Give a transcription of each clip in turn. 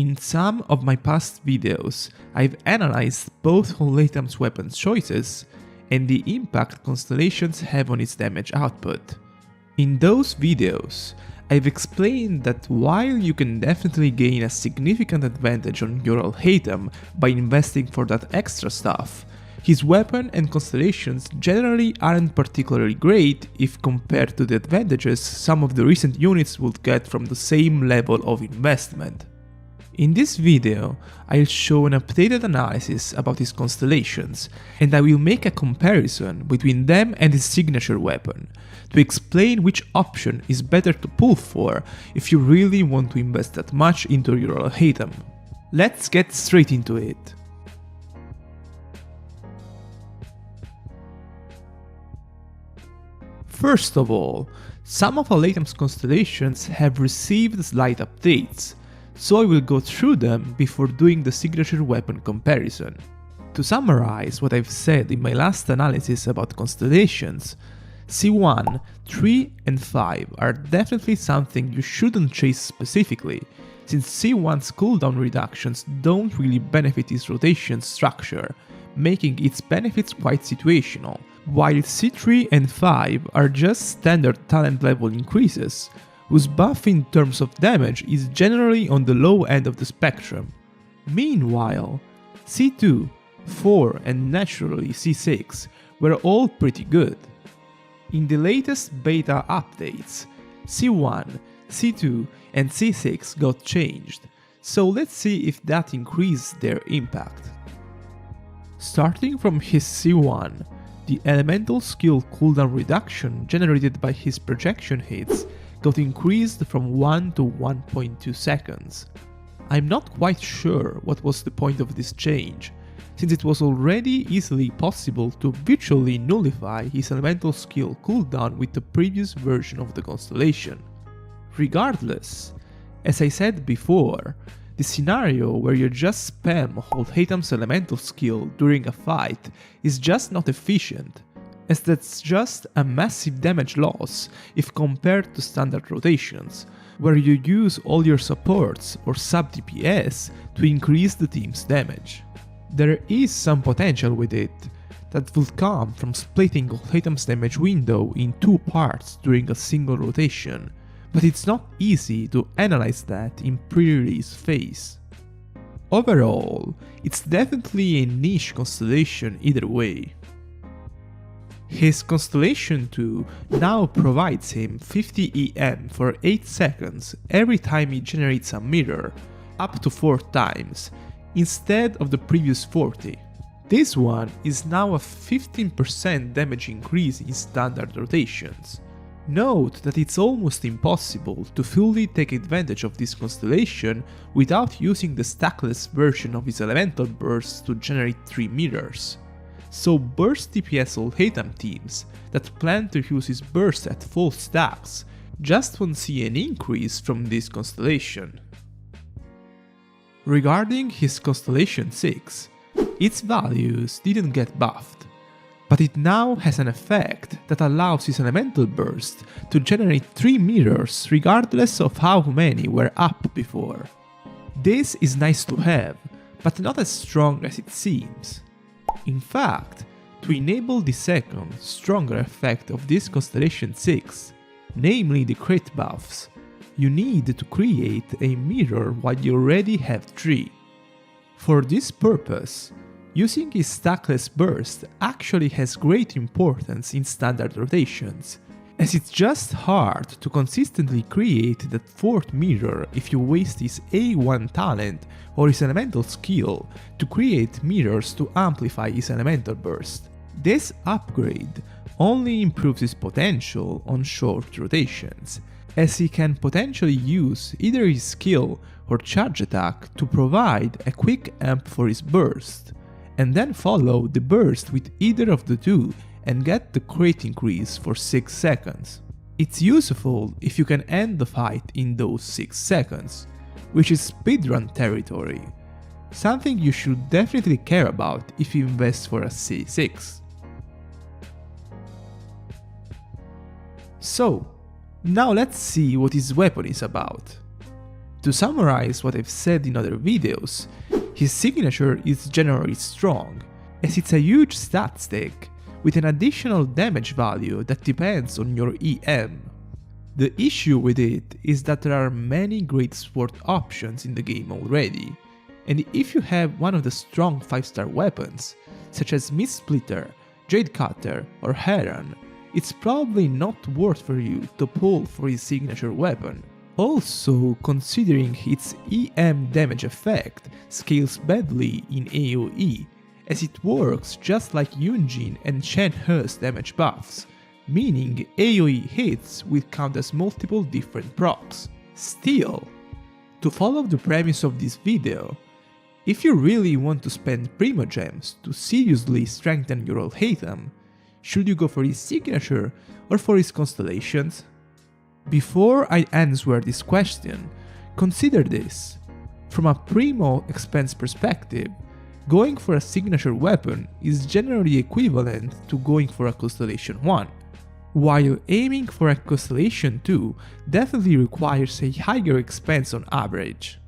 In some of my past videos, I've analyzed both Haitham's weapons choices and the impact constellations have on its damage output. In those videos, I've explained that while you can definitely gain a significant advantage on your Haitham by investing for that extra stuff, his weapon and constellations generally aren't particularly great if compared to the advantages some of the recent units would get from the same level of investment. In this video, I'll show an updated analysis about his constellations, and I will make a comparison between them and his signature weapon, to explain which option is better to pull for if you really want to invest that much into your Haitham. Let's get straight into it. First of all, some of Haitham's constellations have received slight updates, so I will go through them before doing the signature weapon comparison. To summarize what I've said in my last analysis about constellations, C1, 3 and 5 are definitely something you shouldn't chase specifically, since C1's cooldown reductions don't really benefit its rotation structure, making its benefits quite situational, while C3 and 5 are just standard talent level increases, whose buff in terms of damage is generally on the low end of the spectrum. Meanwhile, C2, 4 and naturally C6 were all pretty good. In the latest beta updates, C1, C2 and C6 got changed, so let's see if that increased their impact. Starting from his C1, the elemental skill cooldown reduction generated by his projection hits got increased from 1 to 1.2 seconds. I'm not quite sure what was the point of this change, since it was already easily possible to virtually nullify his elemental skill cooldown with the previous version of the constellation. Regardless, as I said before, the scenario where you just spam Haitham's elemental skill during a fight is just not efficient, as that's just a massive damage loss if compared to standard rotations, where you use all your supports or sub DPS to increase the team's damage. There is some potential with it that will come from splitting Haitham's damage window in two parts during a single rotation, but it's not easy to analyze that in pre-release phase. Overall, it's definitely a niche constellation either way. His Constellation 2 now provides him 50 EM for 8 seconds every time he generates a mirror, up to 4 times, instead of the previous 40. This one is now a 15% damage increase in standard rotations. Note that it's almost impossible to fully take advantage of this constellation without using the stackless version of his elemental bursts to generate 3 mirrors. So burst DPS Haitham teams that plan to use his burst at full stacks just won't see an increase from this constellation. Regarding his Constellation 6, its values didn't get buffed, but it now has an effect that allows his elemental burst to generate 3 mirrors regardless of how many were up before. This is nice to have, but not as strong as it seems. In fact, to enable the second, stronger effect of this Constellation 6, namely the crit buffs, you need to create a mirror while you already have 3. For this purpose, using his stackless burst actually has great importance in standard rotations, as it's just hard to consistently create that 4th mirror if you waste his A1 talent or his elemental skill to create mirrors to amplify his elemental burst. This upgrade only improves his potential on short rotations, as he can potentially use either his skill or charge attack to provide a quick amp for his burst, and then follow the burst with either of the two and get the crit increase for 6 seconds. It's useful if you can end the fight in those 6 seconds, which is speedrun territory, something you should definitely care about if you invest for a C6. So, now let's see what his weapon is about. To summarize what I've said in other videos, his signature is generally strong, as it's a huge stat stack with an additional damage value that depends on your EM. The issue with it is that there are many great sword options in the game already, and if you have one of the strong 5-star weapons, such as Mist Splitter, Jade Cutter or Heron, it's probably not worth for you to pull for his signature weapon. Also, considering its EM damage effect scales badly in AoE, as it works just like Yunjin and Shen He's damage buffs, meaning AoE hits will count as multiple different procs. Still, to follow the premise of this video, if you really want to spend Primogems to seriously strengthen your old Haitham, should you go for his signature or for his constellations? Before I answer this question, consider this. From a Primo expense perspective, going for a signature weapon is generally equivalent to going for a Constellation 1, while aiming for a Constellation 2 definitely requires a higher expense on average.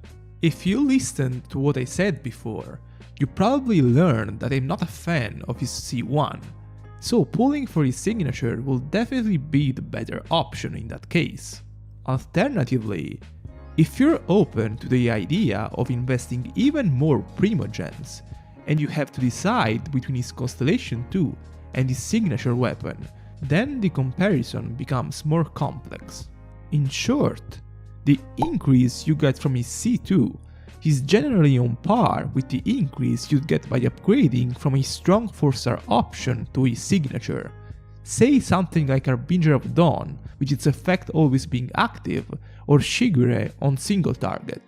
If you listened to what I said before, you probably learned that I'm not a fan of his C1, so pulling for his signature will definitely be the better option in that case. Alternatively, if you're open to the idea of investing even more Primogems, and you have to decide between his Constellation 2 and his signature weapon, then the comparison becomes more complex. In short, the increase you get from his C2 is generally on par with the increase you'd get by upgrading from a strong 4-star option to his signature. Say something like Harbinger of Dawn, with its effect always being active, or Shigure on single target.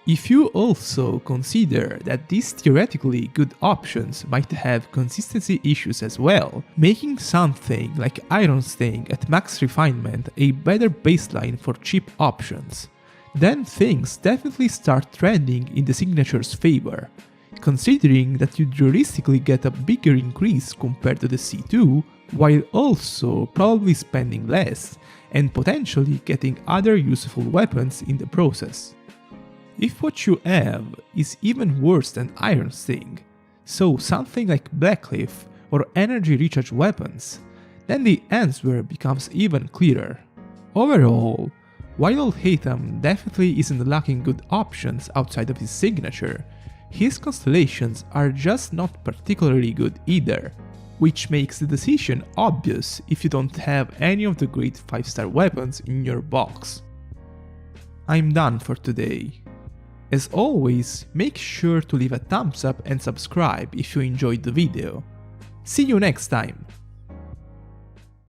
If you also consider that these theoretically good options might have consistency issues as well, making something like Iron Sting at max refinement a better baseline for cheap options, then things definitely start trending in the signature's favor, considering that you'd realistically get a bigger increase compared to the C2, while also probably spending less and potentially getting other useful weapons in the process. If what you have is even worse than Iron Sting, so something like Blackcliff or energy recharge weapons, then the answer becomes even clearer. Overall, while old Haitham definitely isn't lacking good options outside of his signature, his constellations are just not particularly good either, which makes the decision obvious if you don't have any of the great 5-star weapons in your box. I'm done for today. As always, make sure to leave a thumbs up and subscribe if you enjoyed the video. See you next time!